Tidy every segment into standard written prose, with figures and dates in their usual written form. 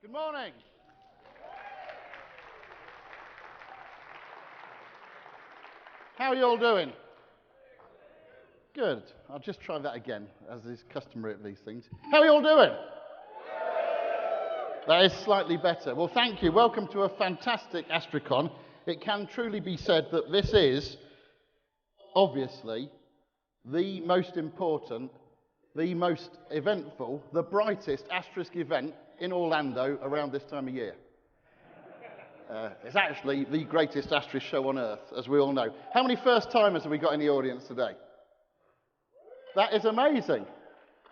Good morning. How are you all doing? Good. I'll just try that again, as is customary at these things. How are you all doing? That is slightly better. Well, thank you. Welcome to a fantastic AstriCon. It can truly be said that this is, obviously, the most important, the most eventful, the brightest Asterisk event in Orlando around this time of year. It's actually the greatest Asterisk show on earth, as we all know. How many first-timers have we got in the audience today? That is amazing.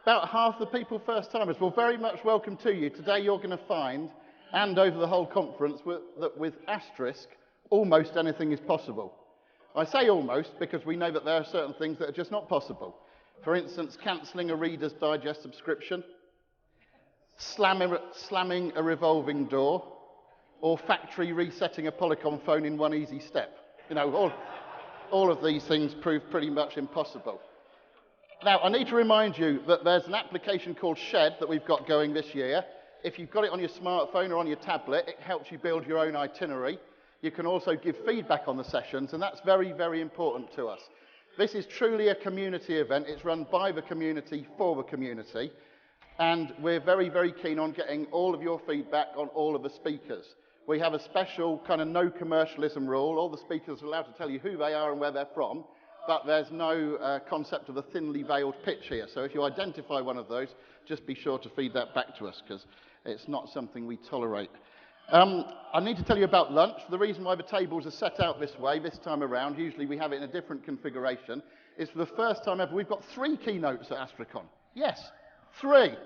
About half the people first-timers. Well, very much welcome to you. Today you're going to find, and over the whole conference, that with Asterisk, almost anything is possible. I say almost because we know that there are certain things that are just not possible. For instance, cancelling a Reader's Digest subscription, slamming a revolving door, or factory resetting a Telecom phone in one easy step. You know, all of these things prove pretty much impossible. Now, I need to remind you that there's an application called Shed that we've got going this year. If you've got it on your smartphone or on your tablet, it helps you build your own itinerary. You can also give feedback on the sessions, and that's very, very important to us. This is truly a community event. It's run by the community for the community, and we're very, very keen on getting all of your feedback on all of the speakers. We have a special kind of no commercialism rule. All the speakers are allowed to tell you who they are and where they're from, but there's no concept of a thinly veiled pitch here. So if you identify one of those, just be sure to feed that back to us, because it's not something we tolerate. I need to tell you about lunch. The reason why the tables are set out this way this time around, usually we have it in a different configuration, is for the first time ever, we've got 3 keynotes at AstriCon. Yes, 3.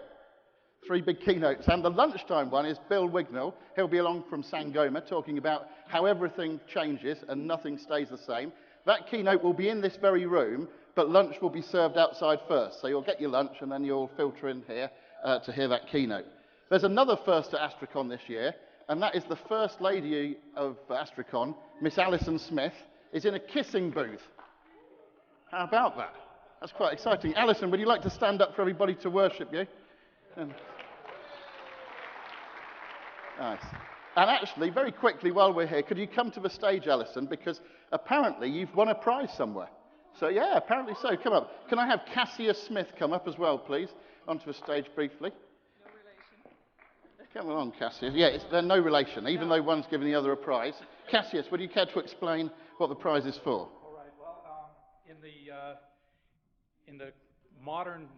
3 big keynotes. And the lunchtime one is Bill Wignall. He'll be along from Sangoma talking about how everything changes and nothing stays the same. That keynote will be in this very room, but lunch will be served outside first. So you'll get your lunch and then you'll filter in here to hear that keynote. There's another first at AstriCon this year, and that is the First Lady of AstriCon, Miss Alison Smith, is in a kissing booth. How about that? That's quite exciting. Alison, would you like to stand up for everybody to worship you? Nice. And actually, very quickly while we're here, could you come to the stage, Alison, because apparently you've won a prize somewhere. So yeah, apparently so. Come up. Can I have Cassius Smith come up as well, please, onto the stage briefly? No relation. Come along, Cassius. Yeah, they're no relation, even though one's giving the other a prize. Cassius, would you care to explain what the prize is for? All right. Well, in the modern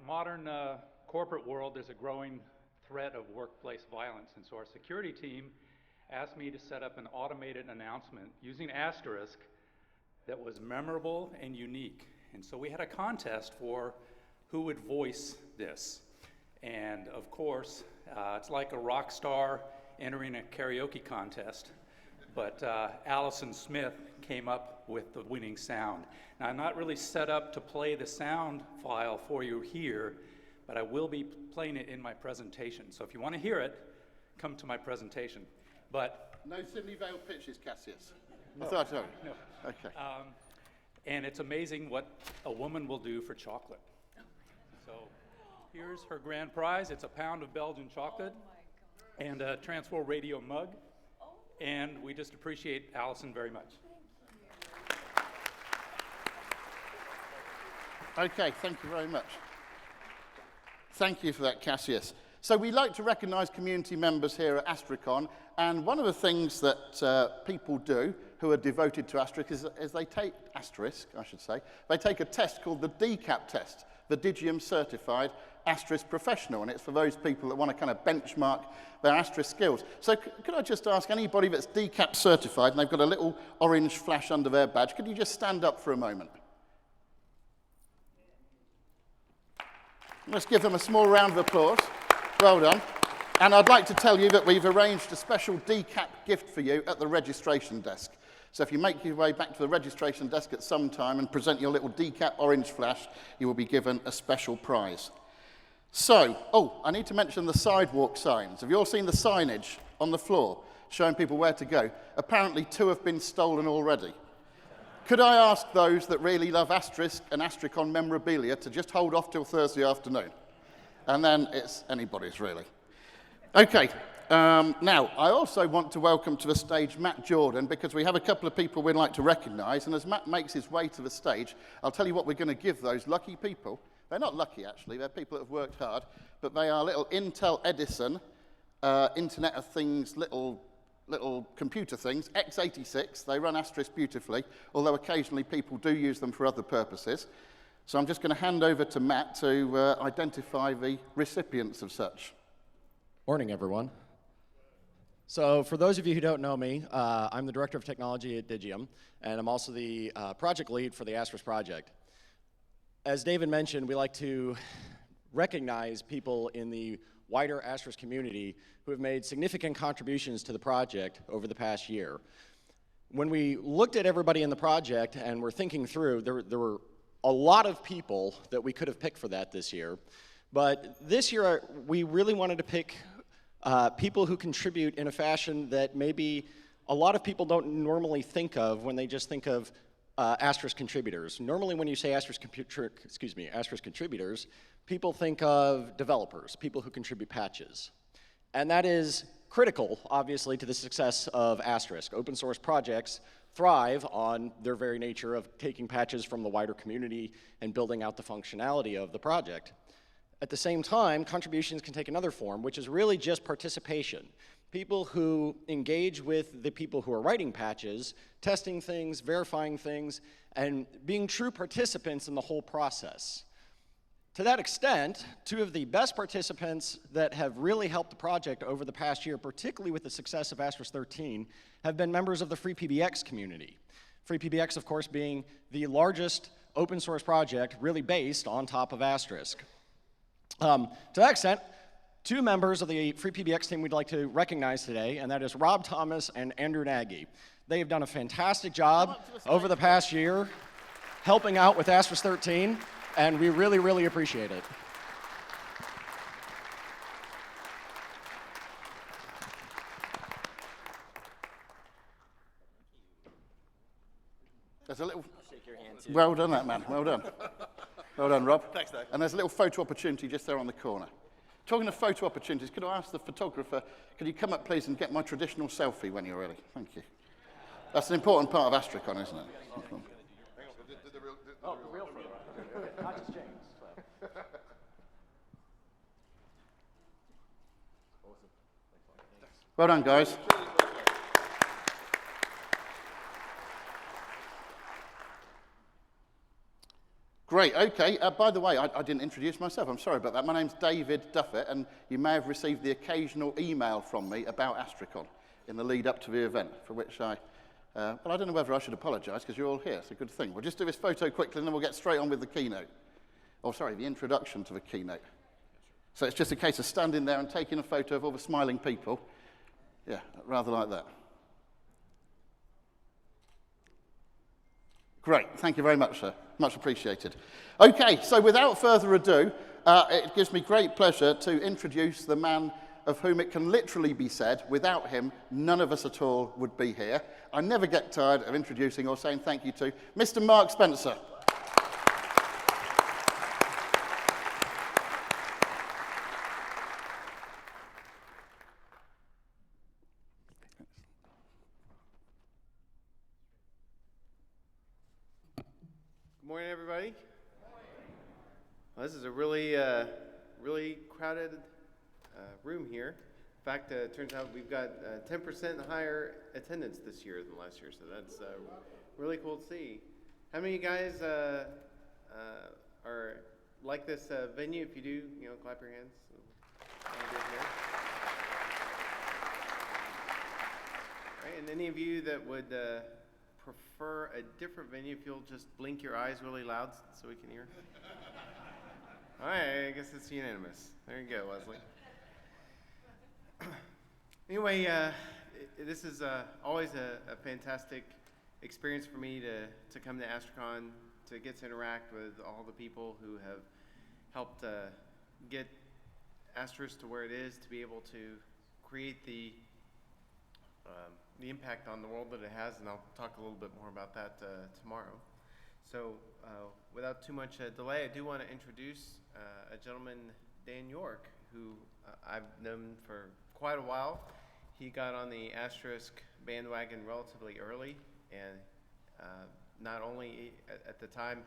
corporate world, there's a growing threat of workplace violence, and so our security team asked me to set up an automated announcement using Asterisk that was memorable and unique. And so we had a contest for who would voice this. And of course, it's like a rock star entering a karaoke contest, but Alison Smith came up with the winning sound. Now, I'm not really set up to play the sound file for you here, but I will be playing it in my presentation. So if you want to hear it, come to my presentation. But no thinly veiled pitches, Cassius. No, I thought so. No. Okay. And it's amazing what a woman will do for chocolate. So here's her grand prize. It's a pound of Belgian chocolate and a Transworld radio mug. And we just appreciate Alison very much. Okay, thank you very much. Thank you for that, Cassius. So we like to recognise community members here at AstriCon, and one of the things that people do who are devoted to Asterisk is they take they take a test called the DCAP test, the Digium Certified Asterisk Professional, and it's for those people that want to kind of benchmark their Asterisk skills. So could I just ask anybody that's DCAP certified, and they've got a little orange flash under their badge, could you just stand up for a moment? Let's give them a small round of applause. Well done. And I'd like to tell you that we've arranged a special DCAP gift for you at the registration desk. So if you make your way back to the registration desk at some time and present your little DCAP orange flash, you will be given a special prize. So, I need to mention the sidewalk signs. Have you all seen the signage on the floor showing people where to go? Apparently 2 have been stolen already. Could I ask those that really love Asterisk and AstriCon memorabilia to just hold off till Thursday afternoon? And then it's anybody's, really. Okay, Now, I also want to welcome to the stage Matt Jordan, because we have a couple of people we'd like to recognise, and as Matt makes his way to the stage, I'll tell you what we're going to give those lucky people. They're not lucky, actually. They're people that have worked hard, but they are little Intel Edison, Internet of Things, little computer things, x86. They run Asterisk beautifully, although occasionally people do use them for other purposes. So I'm just going to hand over to Matt to identify the recipients of such. Morning, everyone. So for those of you who don't know me, I'm the Director of Technology at Digium, and I'm also the project lead for the Asterisk project. As David mentioned, we like to recognize people in the wider Asterisk community who have made significant contributions to the project over the past year. When we looked at everybody in the project and were thinking through, there were a lot of people that we could have picked for that this year. But this year, we really wanted to pick people who contribute in a fashion that maybe a lot of people don't normally think of when they just think of Asterisk contributors. Normally when you say Asterisk contributors, people think of developers, people who contribute patches. And that is critical, obviously, to the success of Asterisk. Open source projects thrive on their very nature of taking patches from the wider community and building out the functionality of the project. At the same time, contributions can take another form, which is really just participation. People who engage with the people who are writing patches, testing things, verifying things, and being true participants in the whole process. To that extent, two of the best participants that have really helped the project over the past year, particularly with the success of Asterisk 13, have been members of the FreePBX community. FreePBX, of course, being the largest open source project really based on top of Asterisk. To that extent, two members of the FreePBX team we'd like to recognize today, and that is Rob Thomas and Andrew Nagy. They have done a fantastic job over the past year helping out with Asterisk 13, and we really, really appreciate it. There's a little... I'll shake your hand too. Well done, that man. Well done. Well done, Rob. Thanks, Doug. And there's a little photo opportunity just there on the corner. Talking of photo opportunities, could I ask the photographer, could you come up, please, and get my traditional selfie when you're ready? Thank you. That's an important part of AstriCon, isn't it? Oh, the real photo. Not just James. Well done, guys. Great, okay. By the way, I didn't introduce myself. I'm sorry about that. My name's David Duffett, and you may have received the occasional email from me about AstriCon in the lead up to the event, for which well, I don't know whether I should apologise, because you're all here. It's a good thing. We'll just do this photo quickly, and then we'll get straight on with the keynote. Oh, sorry, the introduction to the keynote. So it's just a case of standing there and taking a photo of all the smiling people. Yeah, rather like that. Great, thank you very much, sir. Much appreciated. Okay, so without further ado, it gives me great pleasure to introduce the man of whom it can literally be said, without him, none of us at all would be here. I never get tired of introducing or saying thank you to Mr. Mark Spencer. Good morning, everybody. Well, this is a really crowded room here. In fact, it turns out we've got 10% higher attendance this year than last year, so that's really cool to see. How many of you guys are like this venue? If you do, clap your hands. Right, and any of you that would prefer a different venue, if you'll just blink your eyes really loud so we can hear. All right, I guess it's unanimous. There you go, Leslie. Anyway, this is always a fantastic experience for me to come to AstriCon, to get to interact with all the people who have helped get Asterisk to where it is, to be able to create the impact on the world that it has, and I'll talk a little bit more about that tomorrow. So without too much delay, I do want to introduce a gentleman, Dan York, who I've known for quite a while. He got on the Asterisk bandwagon relatively early, and not only at the time,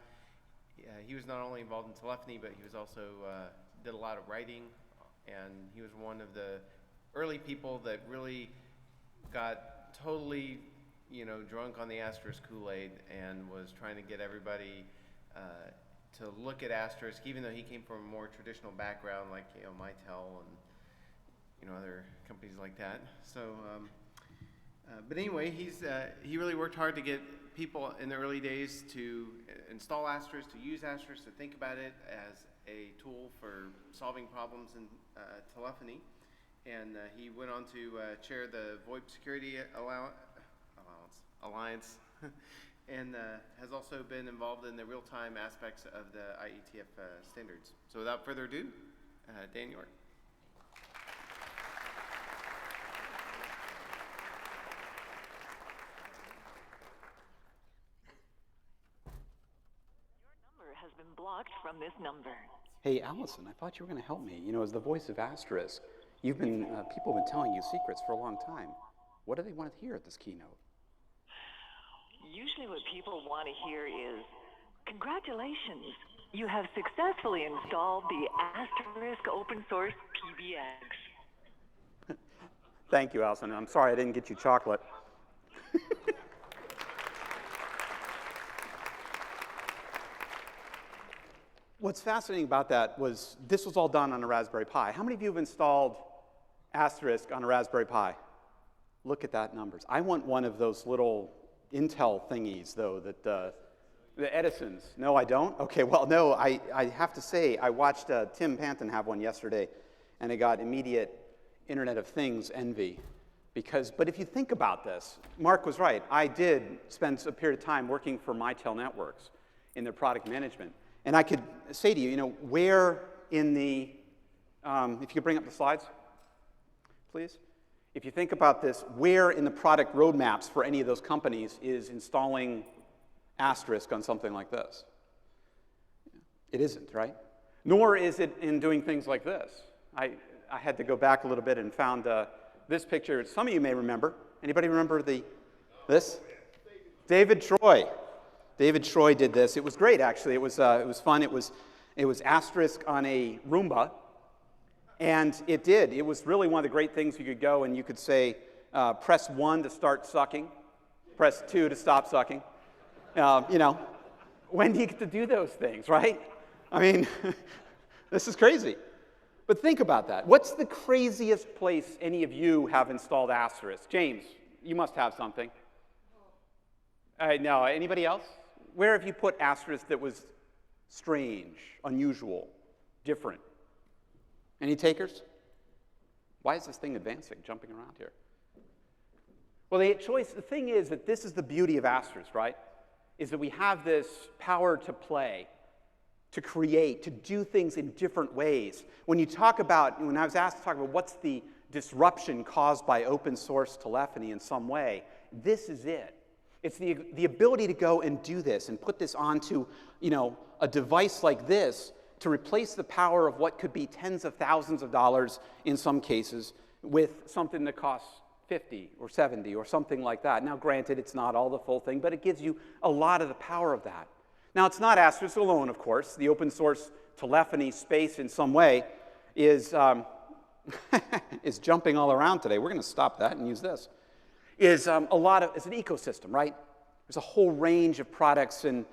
he was not only involved in telephony, but he was also did a lot of writing, and he was one of the early people that really got totally, drunk on the Asterisk Kool-Aid and was trying to get everybody to look at Asterisk, even though he came from a more traditional background like Mitel and other companies like that. So, but anyway, he really worked hard to get people in the early days to install Asterisk, to use Asterisk, to think about it as a tool for solving problems in telephony. And he went on to chair the VoIP Security Alliance, and has also been involved in the real-time aspects of the IETF standards. So without further ado, Dan York. Has been blocked from this number. Hey, Allison, I thought you were going to help me. As the voice of Asterisk, people have been telling you secrets for a long time. What do they want to hear at this keynote? Usually what people want to hear is, congratulations, you have successfully installed the Asterisk open source PBX. Thank you, Allison. I'm sorry I didn't get you chocolate. What's fascinating about that was this was all done on a Raspberry Pi. How many of you have installed Asterisk on a Raspberry Pi? Look at that numbers. I want one of those little Intel thingies, though, that the Edisons. No, I don't? Okay, well, no, I have to say, I watched Tim Panton have one yesterday, and I got immediate Internet of Things envy. But if you think about this, Mark was right. I did spend a period of time working for Mitel Networks in their product management. And I could say to you, where in the, if you could bring up the slides, please. If you think about this, where in the product roadmaps for any of those companies is installing Asterisk on something like this? It isn't, right? Nor is it in doing things like this. I had to go back a little bit and found this picture. Some of you may remember. Anybody remember this? David Troy. David Troy did this. It was great, actually. It was fun. It was Asterisk on a Roomba, and it did. It was really one of the great things. You could go and you could say, press 1 to start sucking, press 2 to stop sucking. When do you get to do those things, right? I mean, this is crazy. But think about that. What's the craziest place any of you have installed Asterisk? James, you must have something. No, anybody else? Where have you put Asterisk that was strange, unusual, different? Any takers? Why is this thing advancing, jumping around here? Well, the thing is that this is the beauty of Asterisk, right? Is that we have this power to play, to create, to do things in different ways. When I was asked to talk about what's the disruption caused by open source telephony in some way, this is it. It's the ability to go and do this and put this onto, a device like this to replace the power of what could be tens of thousands of dollars in some cases with something that costs 50 or 70 or something like that. Now, granted, it's not all the full thing, but it gives you a lot of the power of that. Now, it's not Asterisk alone, of course. The open source telephony space in some way is, is jumping all around today. We're going to stop that and use this. It's an ecosystem, right? There's a whole range of products and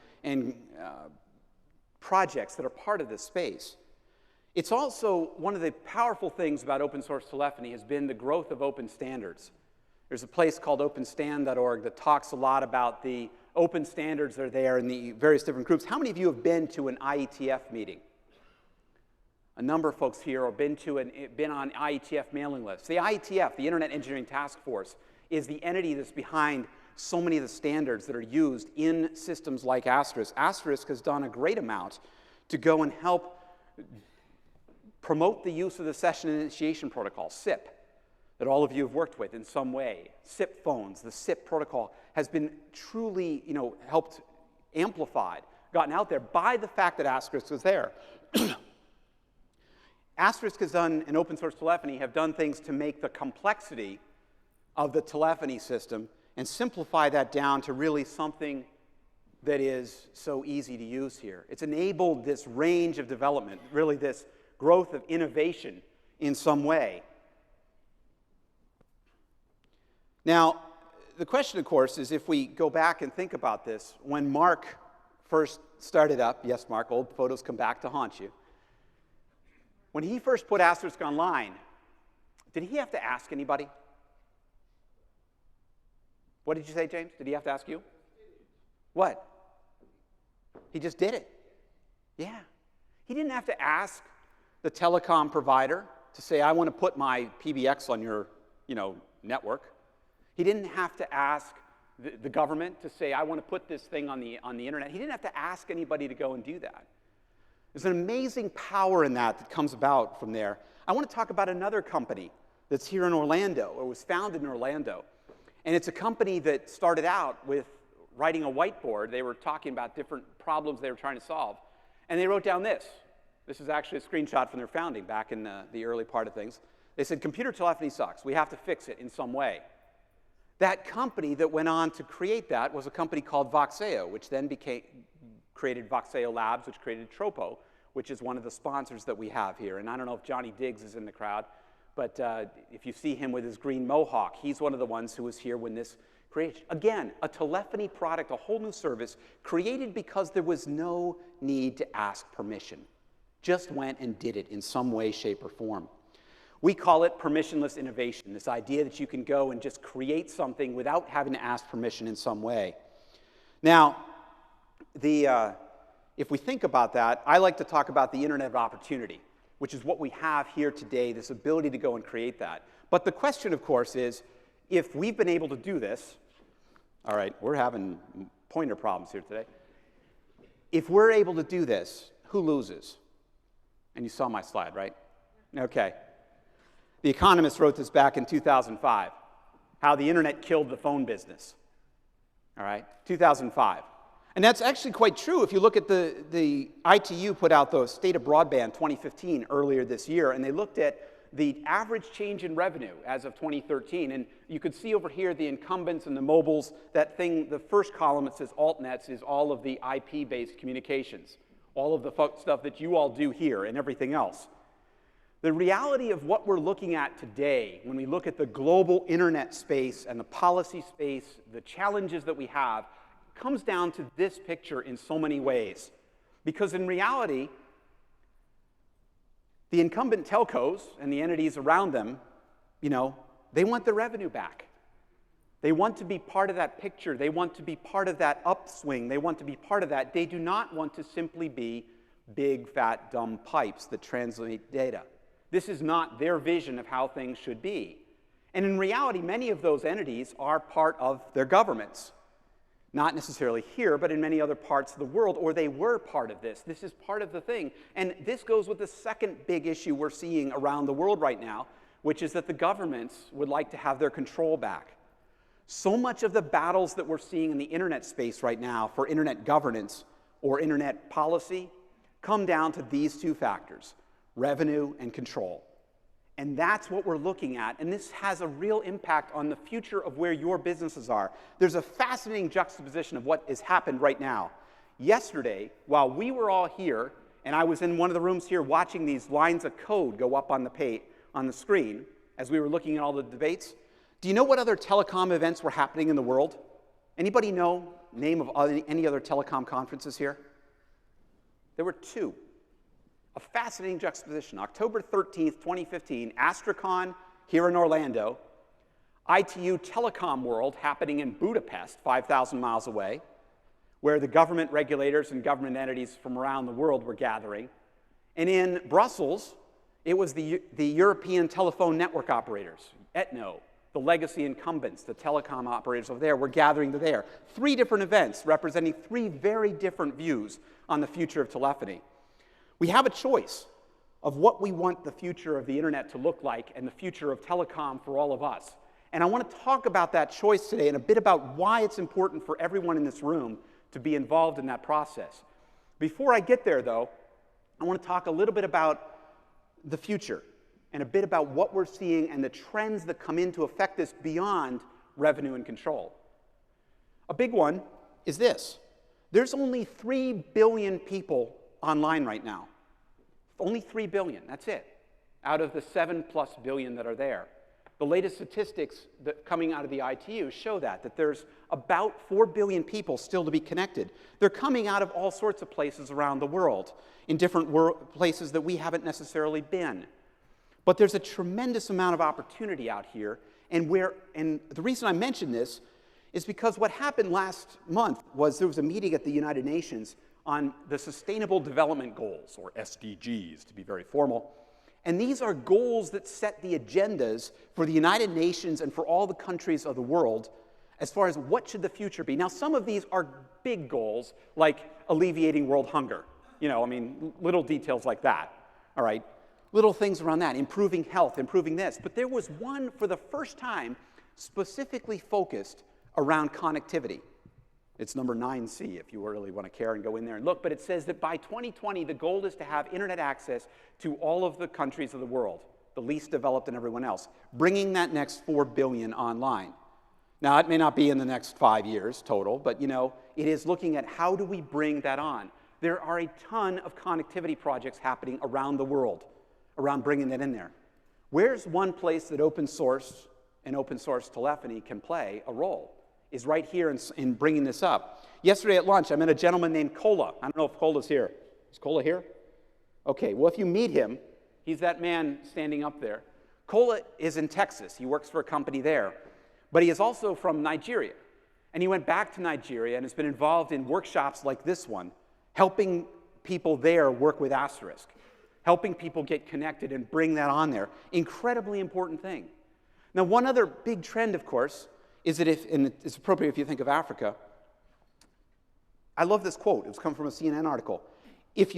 projects that are part of this space. It's also one of the powerful things about open source telephony has been the growth of open standards. There's a place called openstand.org that talks a lot about the open standards that are there in the various different groups. How many of you have been to an IETF meeting? A number of folks here have been on IETF mailing lists. The IETF, the Internet Engineering Task Force, is the entity that's behind so many of the standards that are used in systems like Asterisk. Asterisk has done a great amount to go and help promote the use of the session initiation protocol, SIP, that all of you have worked with in some way. SIP phones, the SIP protocol has been truly, helped amplified, gotten out there by the fact that Asterisk was there. Asterisk has done, and open source telephony have done things to make the complexity of the telephony system and simplify that down to really something that is so easy to use here. It's enabled this range of development, really this growth of innovation in some way. Now, the question, of course, is if we go back and think about this, when Mark first started up, yes, Mark, old photos come back to haunt you. When he first put Asterisk online, did he have to ask anybody? What did you say, James? Did he have to ask you? What? He just did it. Yeah. He didn't have to ask the telecom provider to say, I want to put my PBX on your, network. He didn't have to ask the government to say, I want to put this thing on the internet. He didn't have to ask anybody to go and do that. There's an amazing power in that comes about from there. I want to talk about another company that's here in Orlando, or was founded in Orlando. And it's a company that started out with writing a whiteboard. They were talking about different problems they were trying to solve. And they wrote down this. This is actually a screenshot from their founding back in the early part of things. They said, computer telephony sucks. We have to fix it in some way. That company that went on to create that was a company called Voxeo, which then created Voxeo Labs, which created Tropo, which is one of the sponsors that we have here. And I don't know if Johnny Diggs is in the crowd, but if you see him with his green mohawk, he's one of the ones who was here when this creation. Again, a telephony product, a whole new service, created because there was no need to ask permission. Just went and did it in some way, shape, or form. We call it permissionless innovation, this idea that you can go and just create something without having to ask permission in some way. Now, if we think about that, I like to talk about the Internet of Opportunity, which is what we have here today, this ability to go and create that. But the question, of course, is, if we've been able to do this, all right, we're having pointer problems here today. If we're able to do this, who loses? And you saw my slide, right? Okay. The Economist wrote this back in 2005, how the internet killed the phone business. All right, 2005. And that's actually quite true. If you look at the ITU put out the State of Broadband 2015 earlier this year, and they looked at the average change in revenue as of 2013. And you could see over here the incumbents and the mobiles. That thing, the first column that says altnets, is all of the IP-based communications, all of the stuff that you all do here and everything else. The reality of what we're looking at today, when we look at the global internet space and the policy space, the challenges that we have, comes down to this picture in so many ways. Because in reality, the incumbent telcos and the entities around them, they want their revenue back. They want to be part of that picture. They want to be part of that upswing. They want to be part of that. They do not want to simply be big, fat, dumb pipes that translate data. This is not their vision of how things should be. And in reality, many of those entities are part of their governments. Not necessarily here, but in many other parts of the world, or they were part of this. This is part of the thing. And this goes with the second big issue we're seeing around the world right now, which is that the governments would like to have their control back. So much of the battles that we're seeing in the internet space right now for internet governance or internet policy come down to these two factors: revenue and control. And that's what we're looking at, and this has a real impact on the future of where your businesses are. There's a fascinating juxtaposition of what has happened right now. Yesterday, while we were all here, and I was in one of the rooms here watching these lines of code go up on the screen as we were looking at all the debates, do you know what other telecom events were happening in the world? Anybody know name of any other telecom conferences here? There were two. A fascinating juxtaposition. October 13th, 2015, AstriCon here in Orlando, ITU Telecom World happening in Budapest, 5,000 miles away, where the government regulators and government entities from around the world were gathering. And in Brussels, it was the European telephone network operators, ETNO, the legacy incumbents, the telecom operators over there, were gathering there. 3 different events representing 3 very different views on the future of telephony. We have a choice of what we want the future of the internet to look like and the future of telecom for all of us. And I want to talk about that choice today and a bit about why it's important for everyone in this room to be involved in that process. Before I get there, though, I want to talk a little bit about the future and a bit about what we're seeing and the trends that come into affect this beyond revenue and control. A big one is this. There's only 3 billion people online right now. Only 3 billion, that's it, out of the 7+ billion that are there. The latest statistics that coming out of the ITU show that there's about 4 billion people still to be connected. They're coming out of all sorts of places around the world, in different places that we haven't necessarily been. But there's a tremendous amount of opportunity out here, and the reason I mention this is because what happened last month was there was a meeting at the United Nations on the Sustainable Development Goals, or SDGs to be very formal. And these are goals that set the agendas for the United Nations and for all the countries of the world as far as what should the future be. Now, some of these are big goals, like alleviating world hunger. Little details like that, all right? Little things around that, improving health, improving this. But there was one, for the first time, specifically focused around connectivity. It's number 9C, if you really want to care and go in there and look. But it says that by 2020, the goal is to have internet access to all of the countries of the world, the least developed and everyone else, bringing that next 4 billion online. Now, it may not be in the next 5 years total, but it is looking at how do we bring that on. There are a ton of connectivity projects happening around the world, around bringing that in there. Where's one place that open source and open source telephony can play a role? Is right here in bringing this up. Yesterday at lunch, I met a gentleman named Kola. I don't know if Kola's here. Is Kola here? Okay, well, if you meet him, he's that man standing up there. Kola is in Texas. He works for a company there. But he is also from Nigeria. And he went back to Nigeria and has been involved in workshops like this one, helping people there work with Asterisk, helping people get connected and bring that on there. Incredibly important thing. Now, one other big trend, of course, is that and it's appropriate if you think of Africa. I love this quote. It's come from a CNN article. If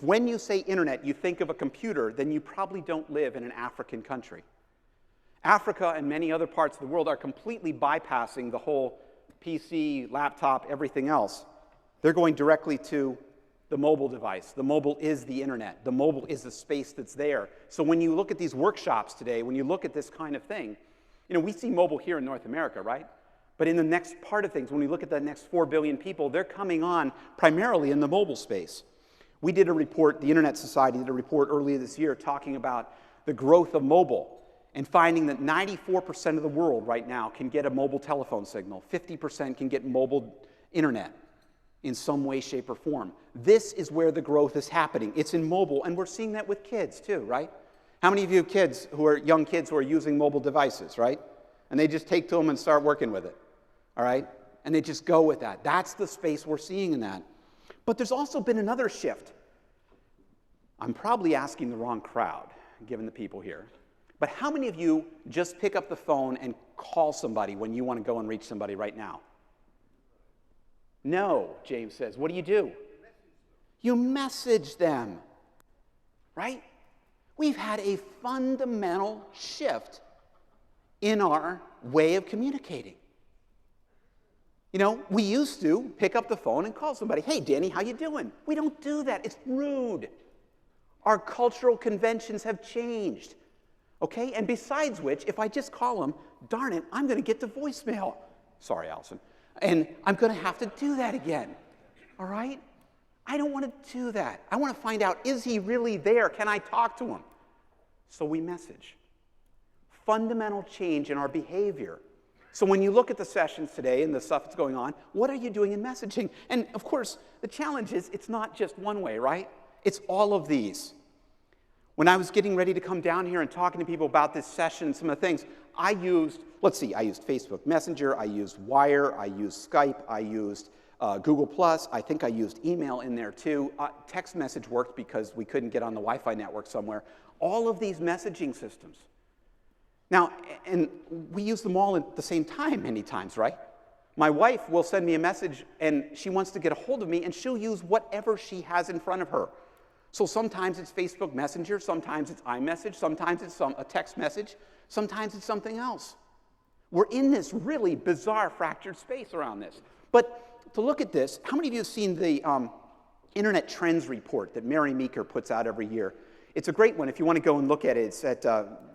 when you say internet, you think of a computer, then you probably don't live in an African country. Africa and many other parts of the world are completely bypassing the whole PC, laptop, everything else. They're going directly to the mobile device. The mobile is the internet. The mobile is the space that's there. So when you look at these workshops today, when you look at this kind of thing, we see mobile here in North America, right? But in the next part of things, when we look at the next 4 billion people, they're coming on primarily in the mobile space. We did a report, the Internet Society did a report earlier this year talking about the growth of mobile and finding that 94% of the world right now can get a mobile telephone signal. 50% can get mobile internet in some way, shape, or form. This is where the growth is happening. It's in mobile, and we're seeing that with kids too, right? How many of you have kids young kids who are using mobile devices, right? And they just take to them and start working with it, all right? And they just go with that. That's the space we're seeing in that. But there's also been another shift. I'm probably asking the wrong crowd, given the people here. But how many of you just pick up the phone and call somebody when you want to go and reach somebody right now? No, James says. What do? You message them, right? We've had a fundamental shift in our way of communicating. We used to pick up the phone and call somebody. Hey, Danny, how you doing? We don't do that. It's rude. Our cultural conventions have changed. Okay? And besides which, if I just call them, darn it, I'm going to get the voicemail. Sorry, Allison. And I'm going to have to do that again. All right? I don't want to do that. I want to find out, is he really there? Can I talk to him? So we message. Fundamental change in our behavior. So when you look at the sessions today and the stuff that's going on, what are you doing in messaging? And of course, the challenge is it's not just one way, right? It's all of these. When I was getting ready to come down here and talking to people about this session and some of the things, I used Facebook Messenger, I used Wire, I used Skype, I used Google+, I think I used email in there too. Text message worked because we couldn't get on the Wi-Fi network somewhere. All of these messaging systems. Now, and we use them all at the same time many times, right? My wife will send me a message and she wants to get a hold of me and she'll use whatever she has in front of her. So sometimes it's Facebook Messenger, sometimes it's iMessage, sometimes it's a text message, sometimes it's something else. We're in this really bizarre fractured space around this. But to look at this, how many of you have seen the Internet Trends report that Mary Meeker puts out every year? It's a great one if you want to go and look at it. It's at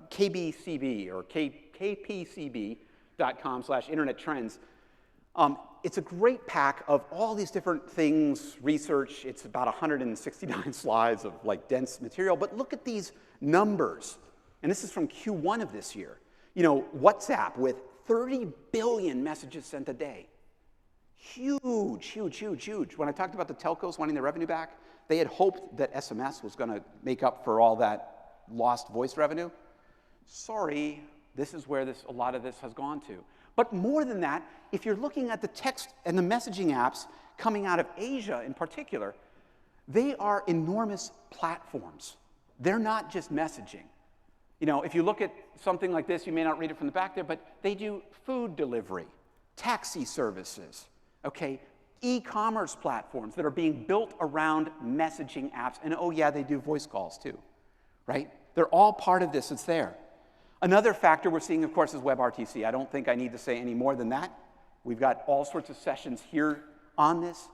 KBCB or kpcb.com/internet trends. It's a great pack of all these different things, research. It's about 169 slides of like dense material. But look at these numbers. And this is from Q1 of this year. You know, WhatsApp with 30 billion messages sent a day. Huge, huge, huge, huge. When I talked about the telcos wanting their revenue back, they had hoped that SMS was going to make up for all that lost voice revenue. Sorry, this is where a lot of this has gone to. But more than that, if you're looking at the text and the messaging apps coming out of Asia in particular, they are enormous platforms. They're not just messaging. You know, if you look at something like this, you may not read it from the back there, but they do food delivery, taxi services, okay, e-commerce platforms that are being built around messaging apps. And oh yeah, they do voice calls too, right? They're all part of this. It's there. Another factor we're seeing, of course, is WebRTC. I don't think I need to say any more than that. We've got all sorts of sessions here on this.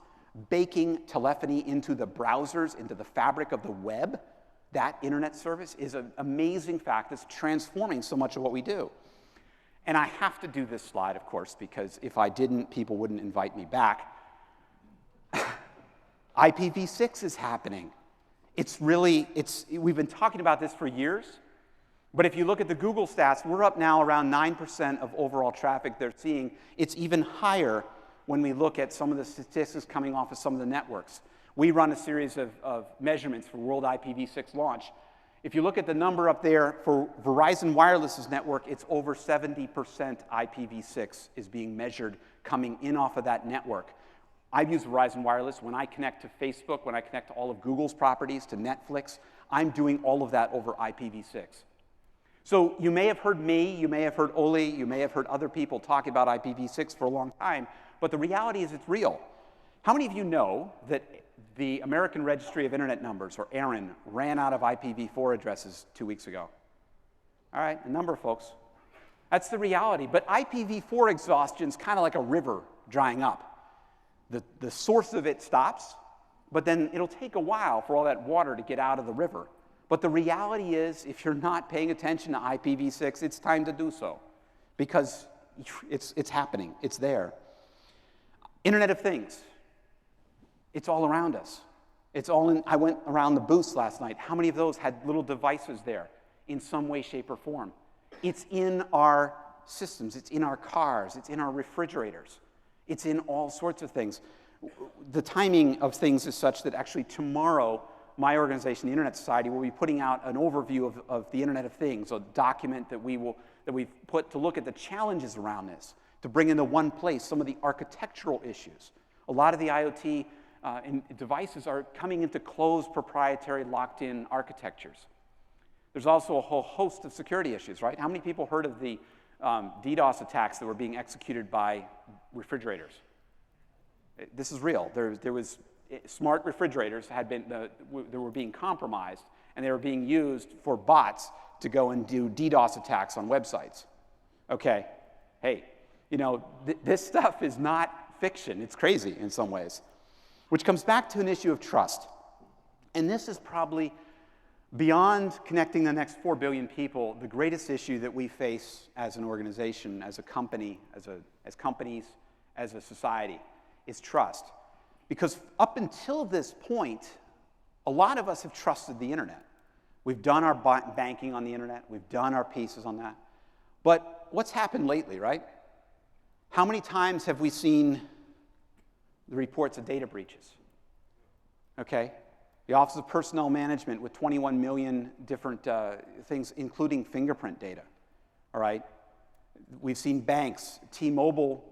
Baking telephony into the browsers, into the fabric of the web. That internet service is an amazing fact that's transforming so much of what we do. And I have to do this slide, of course, because if I didn't, people wouldn't invite me back. IPv6 is happening. We've been talking about this for years. But if you look at the Google stats, we're up now around 9% of overall traffic they're seeing. It's even higher when we look at some of the statistics coming off of some of the networks. We run a series of measurements for World IPv6 launch. If you look at the number up there for Verizon Wireless's network, it's over 70% IPv6 is being measured coming in off of that network. I've used Verizon Wireless. When I connect to Facebook, when I connect to all of Google's properties, to Netflix, I'm doing all of that over IPv6. So you may have heard me, you may have heard Oli, you may have heard other people talk about IPv6 for a long time, but the reality is it's real. How many of you know that the American Registry of Internet Numbers, or ARIN, ran out of IPv4 addresses 2 weeks ago? All right, a number of folks. That's the reality. But IPv4 exhaustion is kind of like a river drying up. The source of it stops, but then it'll take a while for all that water to get out of the river. But the reality is, if you're not paying attention to IPv6, it's time to do so, because it's happening. It's there. Internet of Things. It's all around us. It's all in. I went around the booths last night. How many of those had little devices there in some way, shape, or form? It's in our systems. It's in our cars. It's in our refrigerators. It's in all sorts of things. The timing of things is such that actually tomorrow, my organization, the Internet Society, will be putting out an overview of the Internet of Things, a document that we've put to look at the challenges around this, to bring into one place some of the architectural issues. A lot of the IoT devices are coming into closed, proprietary, locked-in architectures. There's also a whole host of security issues, right? How many people heard of the DDoS attacks that were being executed by refrigerators? This is real. There was smart refrigerators they were being compromised, and they were being used for bots to go and do DDoS attacks on websites. Okay, hey, you know, this stuff is not fiction. It's crazy in some ways, which comes back to an issue of trust. And this is probably, beyond connecting the next 4 billion people, the greatest issue that we face as an organization, as a company, as companies, as a society, is trust. Because up until this point, a lot of us have trusted the internet. We've done our banking on the internet. We've done our pieces on that. But what's happened lately, right? How many times have we seen the reports of data breaches? Okay? The Office of Personnel Management with 21 million different things, including fingerprint data. All right? We've seen banks. T-Mobile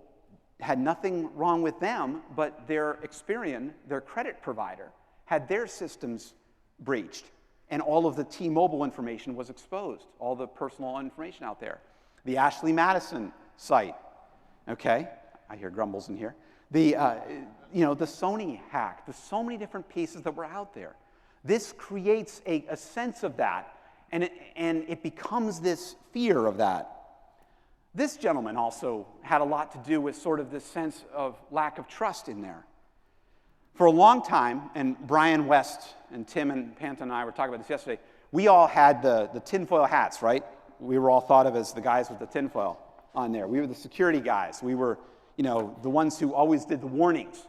had nothing wrong with them, but their Experian, their credit provider, had their systems breached, and all of the T-Mobile information was exposed, all the personal information out there. The Ashley Madison site, okay? I hear grumbles in here. The Sony hack. There's so many different pieces that were out there. This creates a sense of that, and it becomes this fear of that. This gentleman also had a lot to do with sort of this sense of lack of trust in there. For a long time, and Brian West and Tim and Panta and I were talking about this yesterday, We all had the tinfoil hats, right? We were all thought of as the guys with the tinfoil on there. We were the security guys. We were, the ones who always did the warnings.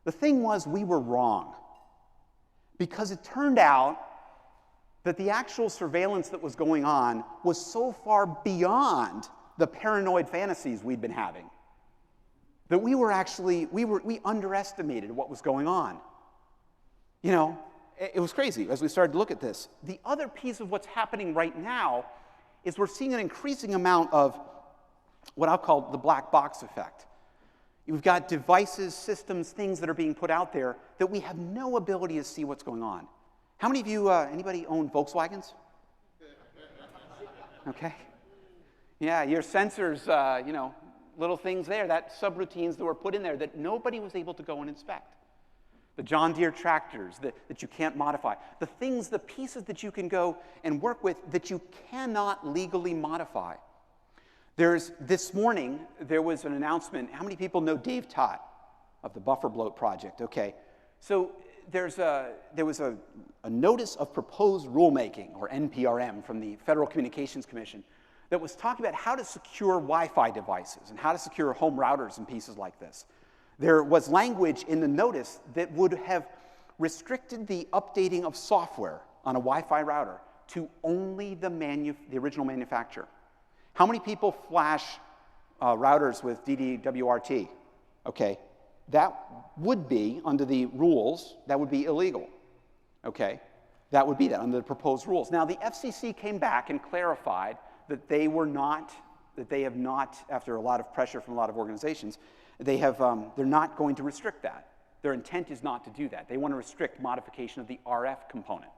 The thing was, we were wrong. Because it turned out that the actual surveillance that was going on was so far beyond the paranoid fantasies we'd been having that we underestimated what was going on. It was crazy as we started to look at this. The other piece of what's happening right now is we're seeing an increasing amount of what I'll call the black box effect. You've got devices, systems, things that are being put out there that we have no ability to see what's going on. How many of you, anybody own Volkswagens? Okay. Yeah, your sensors, little things there, that subroutines that were put in there that nobody was able to go and inspect. The John Deere tractors that you can't modify. The things, the pieces that you can go and work with that you cannot legally modify. This morning, there was an announcement. How many people know Dave Tott of the Buffer Bloat Project? Okay. So there was a notice of proposed rulemaking, or NPRM, from the Federal Communications Commission that was talking about how to secure Wi-Fi devices and how to secure home routers and pieces like this. There was language in the notice that would have restricted the updating of software on a Wi-Fi router to only the original manufacturer. How many people flash routers with DDWRT? Okay, that would be, under the rules, that would be illegal. Okay, that would be that under the proposed rules. Now, the FCC came back and clarified that they have not, after a lot of pressure from a lot of organizations, they're not going to restrict that. Their intent is not to do that. They want to restrict modification of the RF component.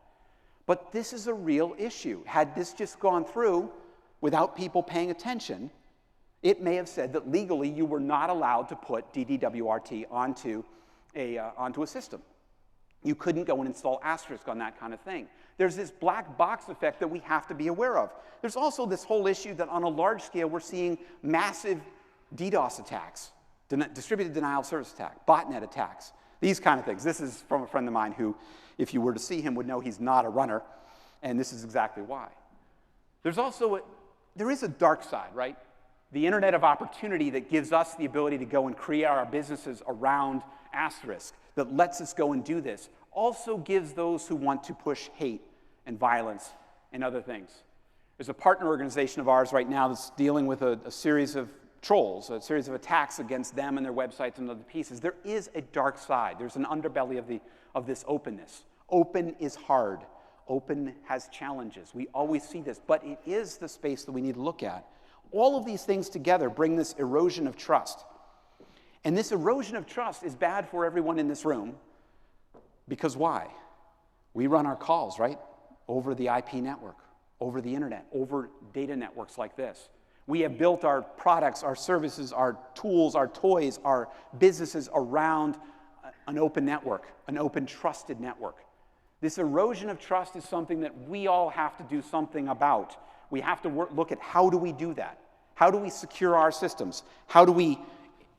But this is a real issue. Had this just gone through without people paying attention, it may have said that legally you were not allowed to put DDWRT onto a system. You couldn't go and install Asterisk on that kind of thing. There's this black box effect that we have to be aware of. There's also this whole issue that on a large scale we're seeing massive DDoS attacks, distributed denial of service attack, botnet attacks, these kind of things. This is from a friend of mine who, if you were to see him, would know he's not a runner, and this is exactly why. There is a dark side, right? The internet of opportunity that gives us the ability to go and create our businesses around Asterisk, that lets us go and do this, also gives those who want to push hate and violence and other things. There's a partner organization of ours right now that's dealing with a series of trolls, a series of attacks against them and their websites and other pieces. There is a dark side. There's an underbelly of this openness. Open is hard. Open has challenges. We always see this, but it is the space that we need to look at. All of these things together bring this erosion of trust. And this erosion of trust is bad for everyone in this room, because why? We run our calls, right? Over the IP network, over the internet, over data networks like this. We have built our products, our services, our tools, our toys, our businesses around an open network, an open trusted network. This erosion of trust is something that we all have to do something about. We have to look at how do we do that? How do we secure our systems? How do we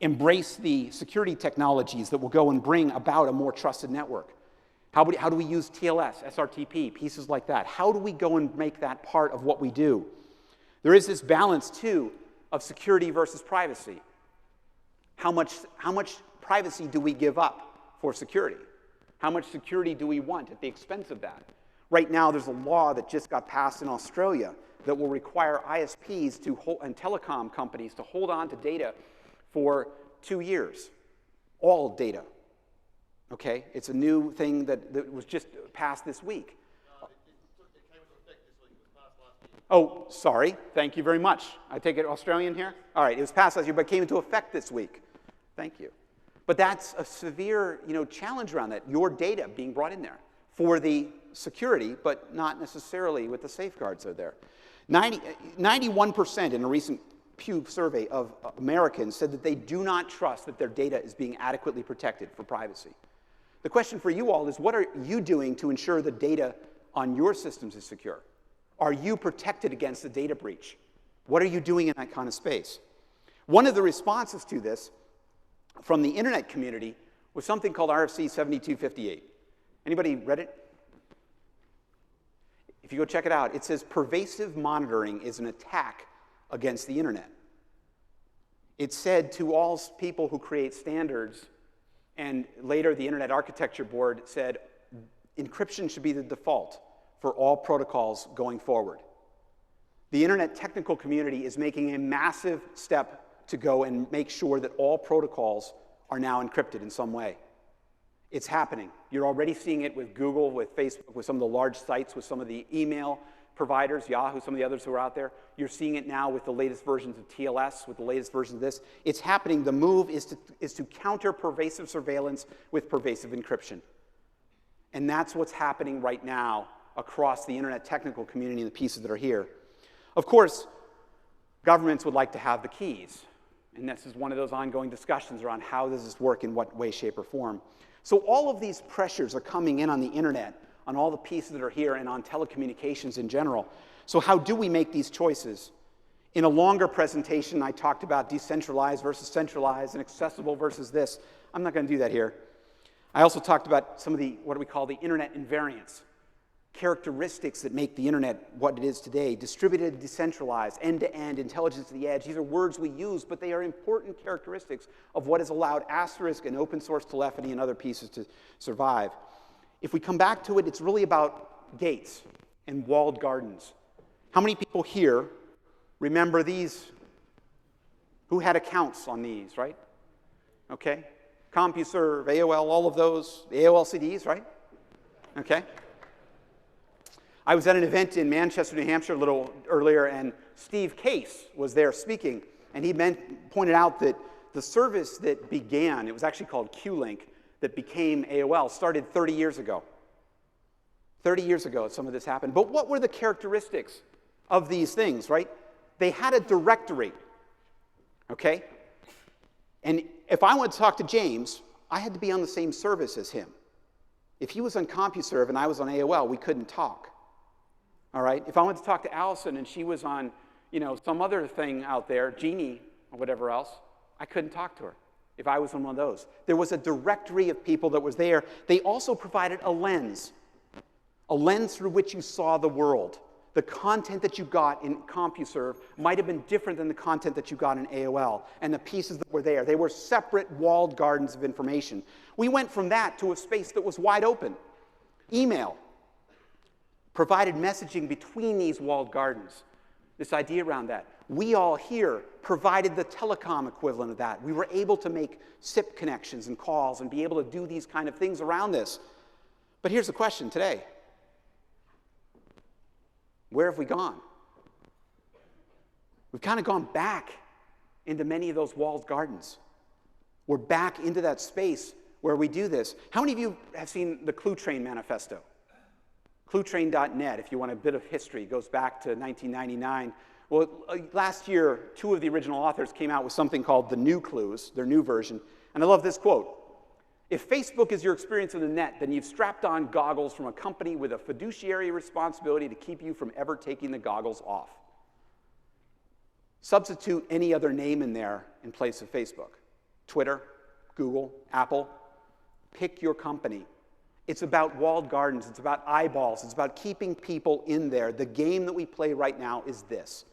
embrace the security technologies that will go and bring about a more trusted network? How do we use TLS, SRTP, pieces like that? How do we go and make that part of what we do? There is this balance, too, of security versus privacy. How much privacy do we give up for security? How much security do we want at the expense of that? Right now, there's a law that just got passed in Australia that will require ISPs and telecom companies to hold on to data for 2 years, all data. Okay, it's a new thing that was just passed this week. No, it came into effect this week. It was passed last week. Oh, sorry. Thank you very much. I take it Australian here? All right, it was passed last year, but came into effect this week. Thank you. But that's a severe, challenge around that. Your data being brought in there for the security, but not necessarily with the safeguards that are there. 91% in a recent Pew survey of Americans said that they do not trust that their data is being adequately protected for privacy. The question for you all is, what are you doing to ensure the data on your systems is secure? Are you protected against a data breach? What are you doing in that kind of space? One of the responses to this from the internet community was something called RFC 7258. Anybody read it? If you go check it out, it says pervasive monitoring is an attack against the internet. It said to all people who create standards, and later the Internet Architecture Board said encryption should be the default for all protocols going forward. The internet technical community is making a massive step to go and make sure that all protocols are now encrypted in some way. It's happening. You're already seeing it with Google, with Facebook, with some of the large sites, with some of the email providers, Yahoo, some of the others who are out there. You're seeing it now with the latest versions of TLS, with the latest versions of this. It's happening. The move is to counter pervasive surveillance with pervasive encryption. And that's what's happening right now across the internet technical community and the pieces that are here. Of course, governments would like to have the keys. And this is one of those ongoing discussions around how does this work in what way, shape, or form. So all of these pressures are coming in on the internet, on all the pieces that are here, and on telecommunications in general. So how do we make these choices? In a longer presentation, I talked about decentralized versus centralized and accessible versus this. I'm not going to do that here. I also talked about some of the, what we call the internet invariants, characteristics that make the internet what it is today, distributed, decentralized, end-to-end, intelligence at the edge. These are words we use, but they are important characteristics of what has allowed Asterisk and open source telephony and other pieces to survive. If we come back to it, it's really about gates and walled gardens. How many people here remember these? Who had accounts on these, right? Okay. CompuServe, AOL, all of those, the AOL CDs, right? Okay. I was at an event in Manchester, New Hampshire a little earlier, and Steve Case was there speaking, and he pointed out that the service that began, it was actually called Q-Link, that became AOL, started 30 years ago. 30 years ago some of this happened. But what were the characteristics of these things, right? They had a directory, okay? And if I wanted to talk to James, I had to be on the same service as him. If he was on CompuServe and I was on AOL, we couldn't talk. All right? If I wanted to talk to Allison and she was on, some other thing out there, Genie or whatever else, I couldn't talk to her if I was on one of those. There was a directory of people that was there. They also provided a lens through which you saw the world. The content that you got in CompuServe might have been different than the content that you got in AOL, and the pieces that were there. They were separate walled gardens of information. We went from that to a space that was wide open. Email provided messaging between these walled gardens. This idea around that. We all here provided the telecom equivalent of that. We were able to make SIP connections and calls and be able to do these kind of things around this. But here's the question today. Where have we gone? We've kind of gone back into many of those walled gardens. We're back into that space where we do this. How many of you have seen the ClueTrain manifesto? ClueTrain.net, if you want a bit of history, goes back to 1999. Well, last year, 2 of the original authors came out with something called the New Clues, their new version. And I love this quote. If Facebook is your experience on the net, then you've strapped on goggles from a company with a fiduciary responsibility to keep you from ever taking the goggles off. Substitute any other name in there in place of Facebook. Twitter, Google, Apple. Pick your company. It's about walled gardens. It's about eyeballs. It's about keeping people in there. The game that we play right now is this.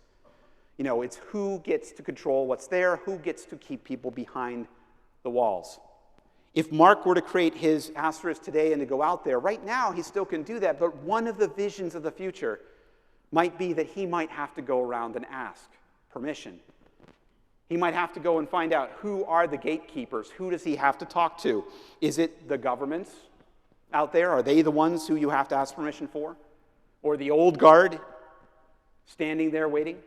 It's who gets to control what's there, who gets to keep people behind the walls. If Mark were to create his Asterisk today and to go out there, right now he still can do that, but one of the visions of the future might be that he might have to go around and ask permission. He might have to go and find out who are the gatekeepers, who does he have to talk to? Is it the governments out there? Are they the ones who you have to ask permission for? Or the old guard standing there waiting?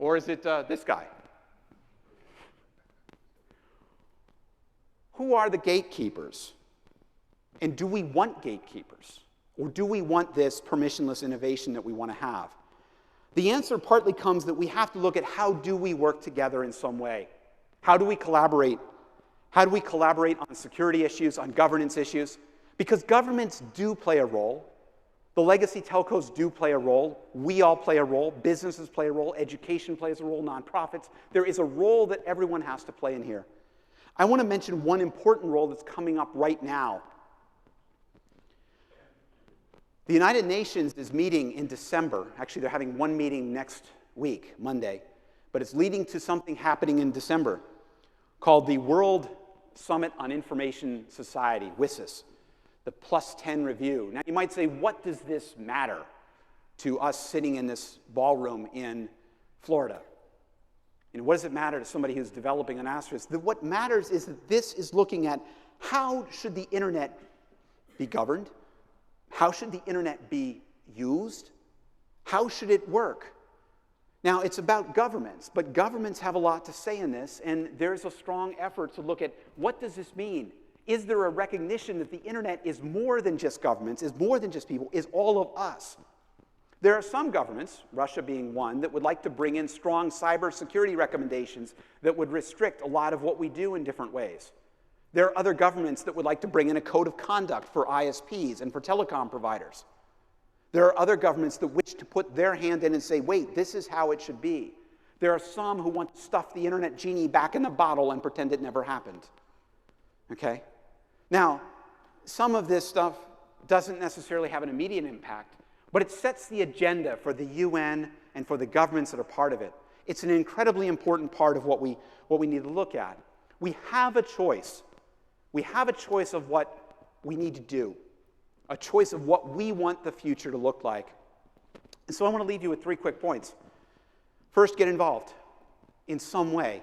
Or is it this guy? Who are the gatekeepers? And do we want gatekeepers? Or do we want this permissionless innovation that we want to have? The answer partly comes that we have to look at how do we work together in some way? How do we collaborate? How do we collaborate on security issues, on governance issues? Because governments do play a role. The legacy telcos do play a role. We all play a role. Businesses play a role. Education plays a role. Nonprofits. There is a role that everyone has to play in here. I want to mention one important role that's coming up right now. The United Nations is meeting in December. Actually, they're having one meeting next week, Monday. But it's leading to something happening in December called the World Summit on Information Society, WSIS, the +10 review. Now, you might say, what does this matter to us sitting in this ballroom in Florida? And what does it matter to somebody who's developing an Asterisk? What matters is that this is looking at how should the internet be governed? How should the internet be used? How should it work? Now, it's about governments, but governments have a lot to say in this, and there's a strong effort to look at what does this mean? Is there a recognition that the internet is more than just governments, is more than just people, is all of us? There are some governments, Russia being one, that would like to bring in strong cybersecurity recommendations that would restrict a lot of what we do in different ways. There are other governments that would like to bring in a code of conduct for ISPs and for telecom providers. There are other governments that wish to put their hand in and say, wait, this is how it should be. There are some who want to stuff the internet genie back in the bottle and pretend it never happened. Okay? Now, some of this stuff doesn't necessarily have an immediate impact, but it sets the agenda for the UN and for the governments that are part of it. It's an incredibly important part of what we need to look at. We have a choice. We have a choice of what we need to do, a choice of what we want the future to look like. And so I want to leave you with 3 quick points. First, get involved in some way.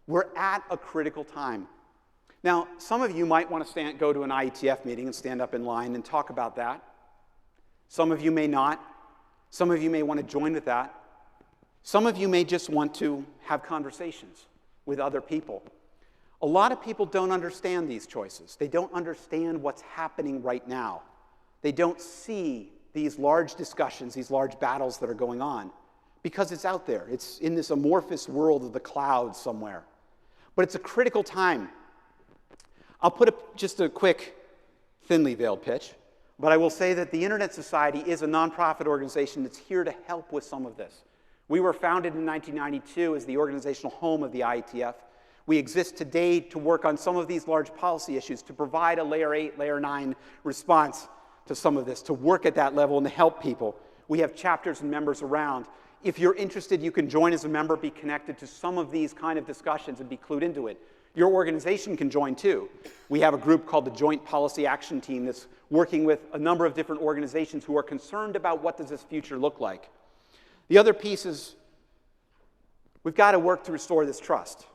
We're at a critical time. Now, some of you might want to go to an IETF meeting and stand up in line and talk about that. Some of you may not. Some of you may want to join with that. Some of you may just want to have conversations with other people. A lot of people don't understand these choices. They don't understand what's happening right now. They don't see these large discussions, these large battles that are going on, because it's out there. It's in this amorphous world of the clouds somewhere. But it's a critical time. I'll put just a quick, thinly veiled pitch, but I will say that the Internet Society is a nonprofit organization that's here to help with some of this. We were founded in 1992 as the organizational home of the IETF. We exist today to work on some of these large policy issues, to provide a layer 8, layer 9 response to some of this, to work at that level and to help people. We have chapters and members around. If you're interested, you can join as a member, be connected to some of these kind of discussions and be clued into it. Your organization can join too. We have a group called the Joint Policy Action Team that's working with a number of different organizations who are concerned about what does this future look like. The other piece is we've got to work to restore this trust.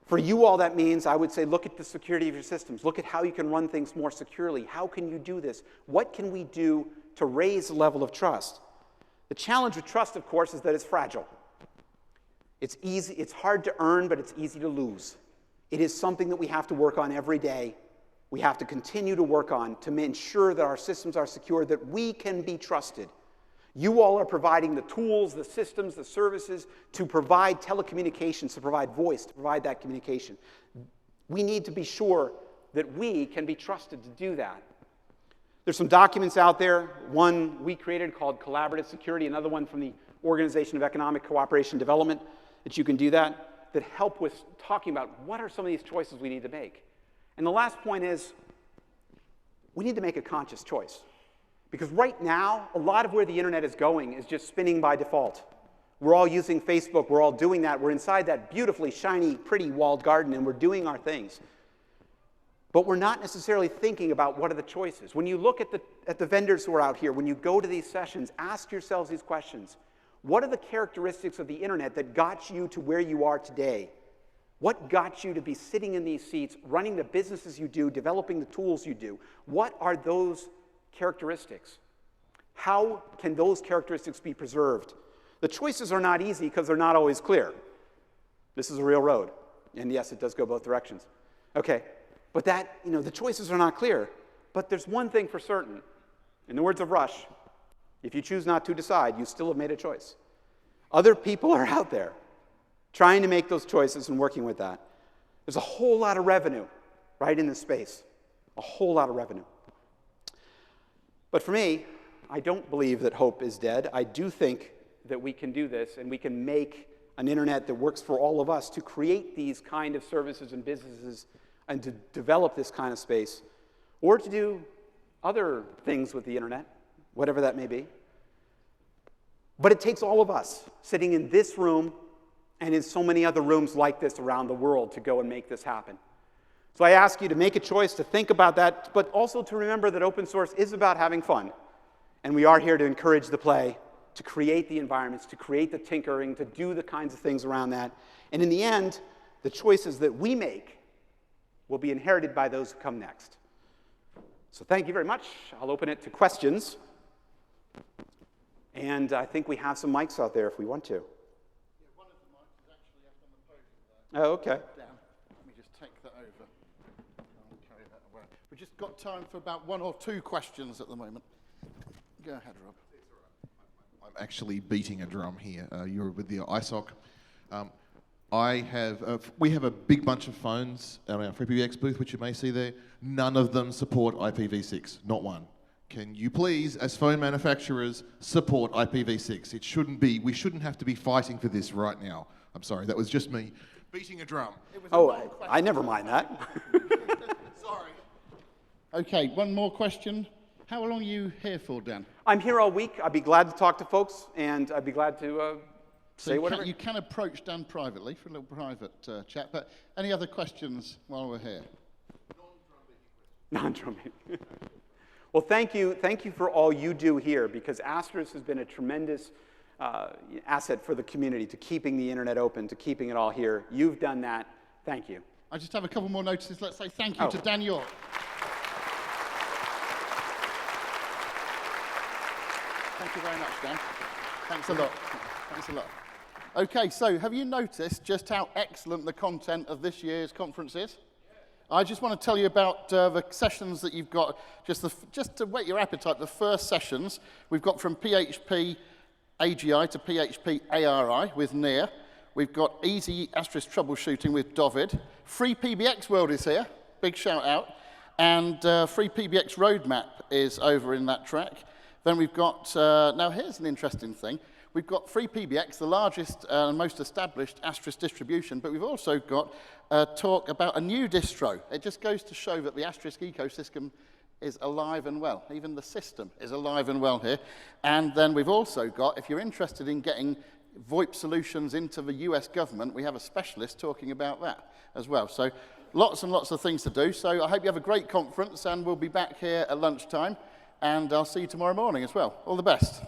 For you all, that means, I would say, look at the security of your systems. Look at how you can run things more securely. How can you do this? What can we do to raise the level of trust? The challenge with trust, of course, is that it's fragile. It's easy, it's hard to earn, but it's easy to lose. It is something that we have to work on every day. We have to continue to work on to ensure that our systems are secure, that we can be trusted. You all are providing the tools, the systems, the services to provide telecommunications, to provide voice, to provide that communication. We need to be sure that we can be trusted to do that. There's some documents out there, one we created called Collaborative Security, another one from the Organization of Economic Cooperation and Development, that you can do that help with talking about what are some of these choices we need to make. And the last point is we need to make a conscious choice. Because right now, a lot of where the internet is going is just spinning by default. We're all using Facebook. We're all doing that. We're inside that beautifully shiny, pretty walled garden, and we're doing our things. But we're not necessarily thinking about what are the choices. When you look at the vendors who are out here, when you go to these sessions, ask yourselves these questions. What are the characteristics of the internet that got you to where you are today? What got you to be sitting in these seats, running the businesses you do, developing the tools you do? What are those characteristics? How can those characteristics be preserved? The choices are not easy because they're not always clear. This is a real road. And yes, it does go both directions. Okay, but the choices are not clear. But there's one thing for certain. In the words of Rush, if you choose not to decide, you still have made a choice. Other people are out there trying to make those choices and working with that. There's a whole lot of revenue right in this space. A whole lot of revenue. But for me, I don't believe that hope is dead. I do think that we can do this, and we can make an internet that works for all of us to create these kind of services and businesses and to develop this kind of space, or to do other things with the internet whatever that may be. But it takes all of us sitting in this room and in so many other rooms like this around the world to go and make this happen. So I ask you to make a choice, to think about that, but also to remember that open source is about having fun. And we are here to encourage the play, to create the environments, to create the tinkering, to do the kinds of things around that. And in the end, the choices that we make will be inherited by those who come next. So thank you very much. I'll open it to questions. And I think we have some mics out there if we want to. Yeah, one of the mics is actually up on the podium there. Oh, okay. Down. Let me just take that over. I'll carry that away. We've just got time for about 1 or 2 questions at the moment. Go ahead, Rob. I'm actually beating a drum here. You're with the ISOC. We have a big bunch of phones at our FreePBX booth, which you may see there. None of them support IPv6, not one. Can you please, as phone manufacturers, support IPv6? It shouldn't be, we shouldn't have to be fighting for this right now. I'm sorry, that was just me beating a drum. Oh, I never mind that. Sorry. Okay, one more question. How long are you here for, Dan? I'm here all week. I'd be glad to talk to folks, and I'd be glad to say whatever. You can approach Dan privately for a little private chat, but any other questions while we're here? Non-drumming. Well, thank you for all you do here, because Asterisk has been a tremendous asset for the community, to keeping the internet open, to keeping it all here. You've done that. Thank you. I just have a couple more notices. Let's say thank you to Dan York. Thank you very much, Dan. Thanks a lot. Thanks a lot. Okay, so have you noticed just how excellent the content of this year's conference is? I just want to tell you about the sessions that you've got, just to whet your appetite. The first sessions we've got from PHP AGI to PHP ARI with Nir. We've got easy Asterisk troubleshooting with David. Free PBX World is here, big shout out. And Free PBX Roadmap is over in that track. Then we've got, now here's an interesting thing. We've got Free PBX, the largest and most established Asterisk distribution, but we've also got a talk about a new distro. It just goes to show that the Asterisk ecosystem is alive and well. Even the system is alive and well here. And then we've also got, if you're interested in getting VoIP solutions into the US government, we have a specialist talking about that as well. So lots and lots of things to do. So I hope you have a great conference, and we'll be back here at lunchtime. And I'll see you tomorrow morning as well. All the best.